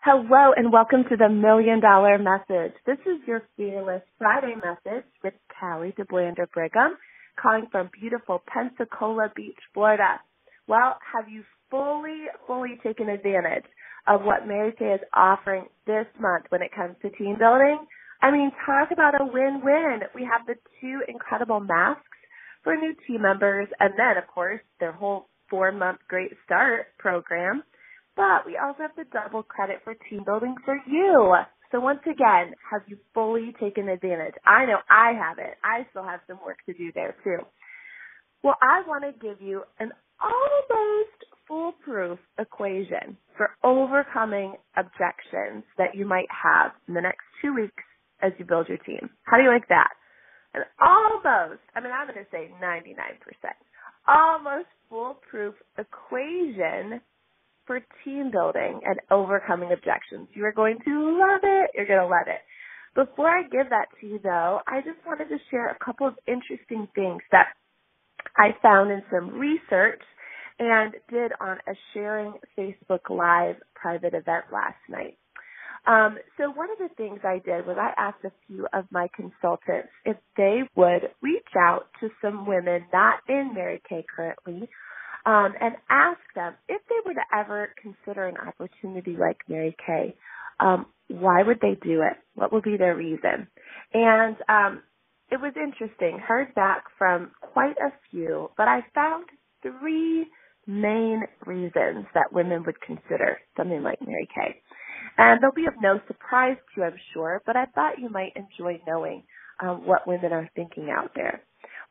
Hello and welcome to the $1 Million Message. This is your Fearless Friday message with Callie DeBlander Brigham, calling from beautiful Pensacola Beach, Florida. Well, have you fully taken advantage of what Mary Kay is offering this month when it comes to team building? I mean, talk about a win-win. We have the 2 incredible masks for new team members and then, of course, their whole 4-month Great Start program. But we also have the double credit for team building for you. So once again, have you fully taken advantage? I know I haven't. I still have some work to do there too. Well, I want to give you an almost foolproof equation for overcoming objections that you might have in the next 2 weeks as you build your team. How do you like that? An almost, I'm going to say 99%, almost foolproof equation for team building and overcoming objections. You are going to love it. You're going to love it. Before I give that to you, though, I just wanted to share a couple of interesting things that I found in some research and did on a Sharing Facebook Live private event last night. So one of the things I did was I asked a few of my consultants if they would reach out to some women not in Mary Kay currently, and ask them if they were to ever consider an opportunity like Mary Kay, why would they do it? What would be their reason? And it was interesting. Heard back from quite a few, but I found 3 main reasons that women would consider something like Mary Kay. And they'll be of no surprise to you, I'm sure, but I thought you might enjoy knowing what women are thinking out there.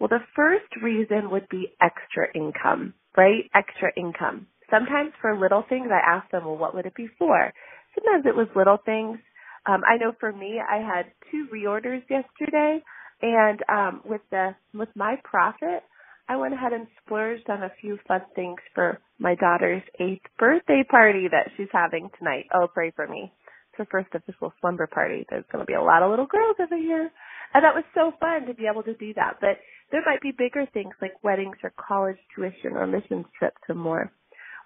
Well, the first reason would be extra income, right? Extra income. Sometimes for little things, I ask them, well, what would it be for? Sometimes it was little things. I know for me, I had 2 reorders yesterday, and with my profit, I went ahead and splurged on a few fun things for my daughter's 8th birthday party that she's having tonight. Oh, pray for me. It's her first official slumber party. There's going to be a lot of little girls over here. And that was so fun to be able to do that. But there might be bigger things like weddings or college tuition or missions trips and more.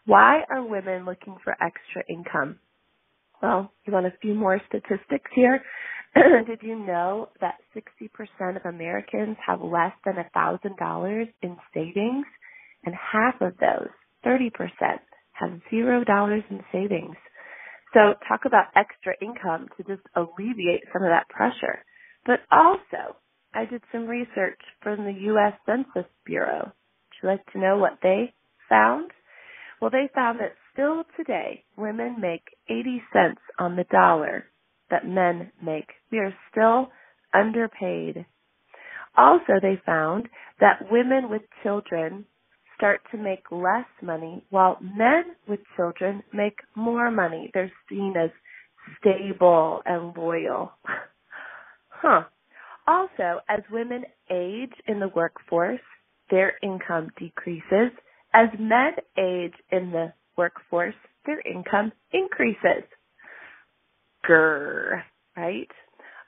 Why are women looking for extra income? Well, you want a few more statistics here? Did you know that 60% of Americans have less than $1,000 in savings? And half of those, 30%, have $0 in savings. So talk about extra income to just alleviate some of that pressure. But also, I did some research from the U.S. Census Bureau. Would you like to know what they found? Well, they found that still today, women make 80 cents on the dollar that men make. We are still underpaid. Also, they found that women with children start to make less money while men with children make more money. They're seen as stable and loyal. Also, as women age in the workforce, their income decreases. As men age in the workforce, their income increases. Grrr, right?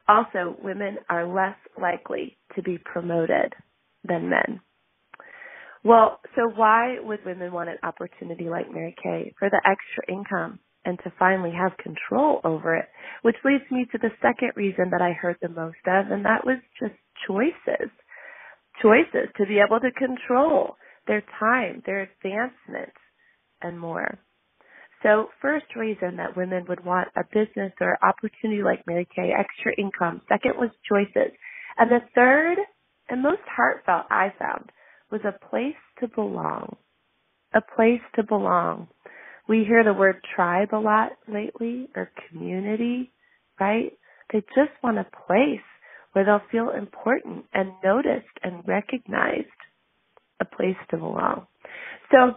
Also, women are less likely to be promoted than men. Well, so why would women want an opportunity like Mary Kay? For the extra income and to finally have control over it, which leads me to the second reason that I heard the most of, and that was just choices. Choices to be able to control their time, their advancement, and more. So first reason that women would want a business or opportunity like Mary Kay, extra income. Second was choices. And the third and most heartfelt I found was a place to belong. A place to belong. We hear the word tribe a lot lately, or community, right? They just want a place where they'll feel important and noticed and recognized. A place to belong. So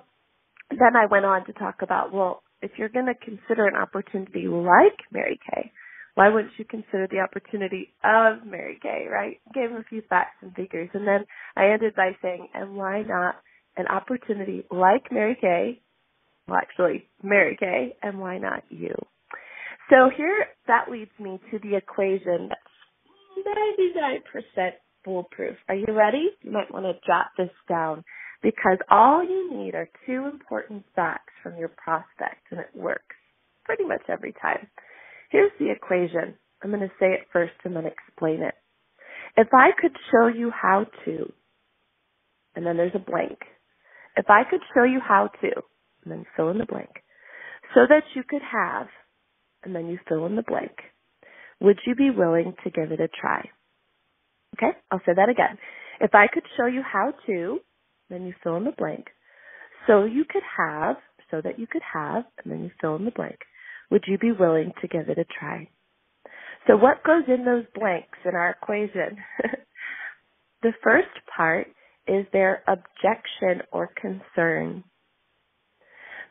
then I went on to talk about, well, if you're going to consider an opportunity like Mary Kay, why wouldn't you consider the opportunity of Mary Kay, right? Gave them a few facts and figures. And then I ended by saying, and why not an opportunity like Mary Kay? Well, actually, Mary Kay, and why not you? So here, that leads me to the equation that's 99% foolproof. Are you ready? You might want to jot this down because all you need are 2 important facts from your prospect, and it works. pretty much every time. Here's the equation. I'm going to say it first and then explain it. If I could show you how to, and then there's a blank. If I could show you how to, and then fill in the blank, so that you could have, and then you fill in the blank, would you be willing to give it a try? Okay, I'll say that again. If I could show you how to, then you fill in the blank, so you could have, so that you could have, and then you fill in the blank, would you be willing to give it a try? So what goes in those blanks in our equation? The first part is their objection or concern.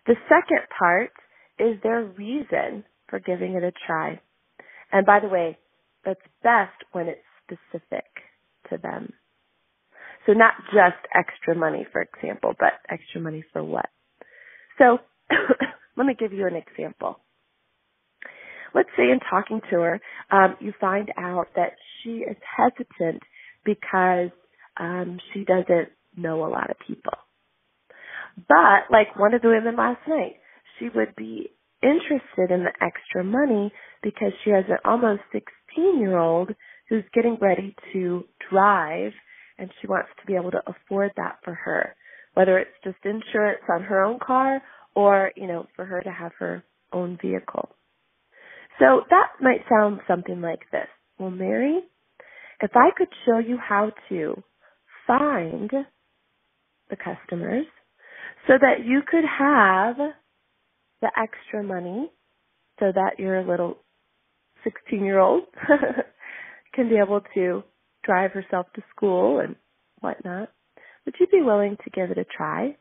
The second part is their reason for giving it a try. And by the way, that's best when it's specific to them. So not just extra money, for example, but extra money for what? So let me give you an example. Let's say in talking to her, you find out that she is hesitant because she doesn't know a lot of people. But like one of the women last night, she would be interested in the extra money because she has an almost 16-year-old who's getting ready to drive, and she wants to be able to afford that for her, whether it's just insurance on her own car or, for her to have her own vehicle. So that might sound something like this. Well, Mary, if I could show you how to find the customers so that you could have the extra money so that your little 16-year-old can be able to drive herself to school and whatnot, would you be willing to give it a try?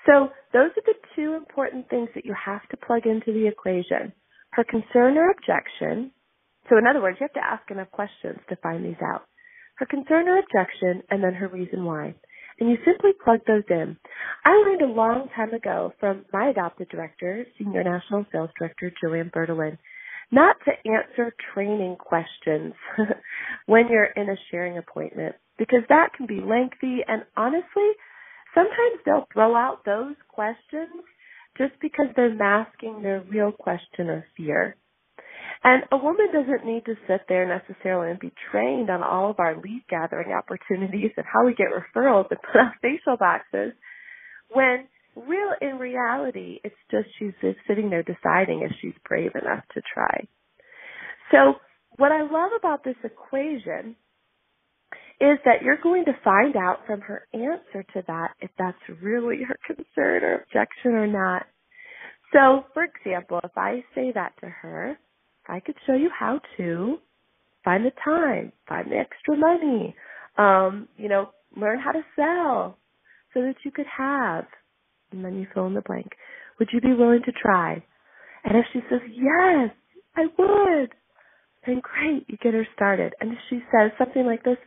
So those are the two important things that you have to plug into the equation. Her concern or objection. So in other words, you have to ask enough questions to find these out. Her concern or objection, and then her reason why. And you simply plug those in. I learned a long time ago from my adopted director, Senior National Sales Director, Joanne Bertolin, not to answer training questions when you're in a sharing appointment, because that can be lengthy, and honestly, sometimes they'll throw out those questions just because they're masking their real question or fear. And a woman doesn't need to sit there necessarily and be trained on all of our lead gathering opportunities and how we get referrals and put out facial boxes when in reality, it's just she's just sitting there deciding if she's brave enough to try. So what I love about this equation is that you're going to find out from her answer to that if that's really her concern or objection or not. So, for example, if I say that to her, I could show you how to find the time, find the extra money, learn how to sell so that you could have, and then you fill in the blank. Would you be willing to try? And if she says, yes, I would, then great, you get her started. And if she says something like this,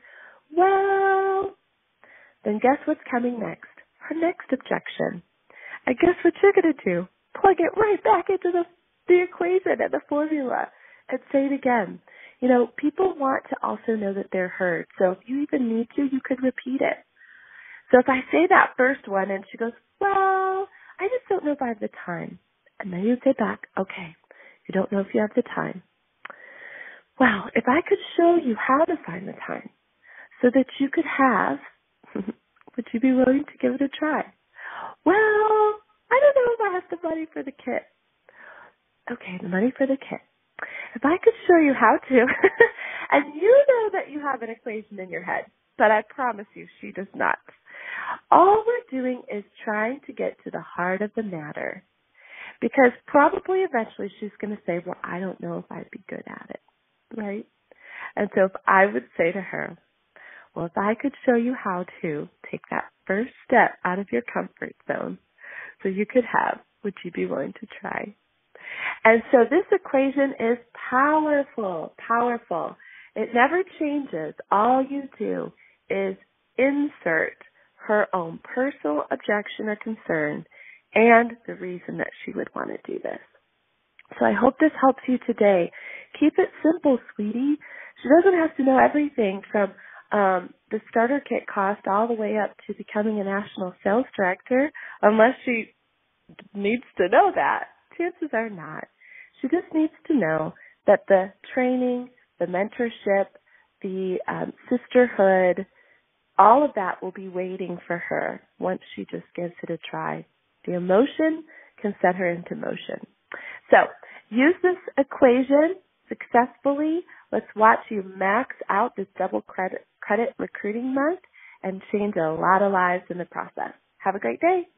well, then guess what's coming next? Her next objection. And guess what you're going to do? Plug it right back into the equation and the formula and say it again. People want to also know that they're heard. So if you even need to, you could repeat it. So if I say that first one and she goes, well, I just don't know if I have the time. And then you say back, okay, you don't know if you have the time. Well, if I could show you how to find the time so that you could have, would you be willing to give it a try? Well, I don't know if I have the money for the kit. Okay, the money for the kit. If I could show you how to, and you know that you have an equation in your head, but I promise you she does not. All we're doing is trying to get to the heart of the matter, because probably eventually she's going to say, well, I don't know if I'd be good at it, right? And so if I would say to her, well, if I could show you how to take that first step out of your comfort zone so you could have, would you be willing to try? And so this equation is powerful, powerful. It never changes. All you do is insert her own personal objection or concern and the reason that she would want to do this. So I hope this helps you today. Keep it simple, sweetie. She doesn't have to know everything from the starter kit cost all the way up to becoming a national sales director, unless she needs to know that chances are not. She just needs to know that the training, the mentorship, the sisterhood, all of that will be waiting for her once she just gives it a try. The emotion can set her into motion. So use this equation successfully. Let's watch you max out this double credit recruiting month and change a lot of lives in the process. Have a great day.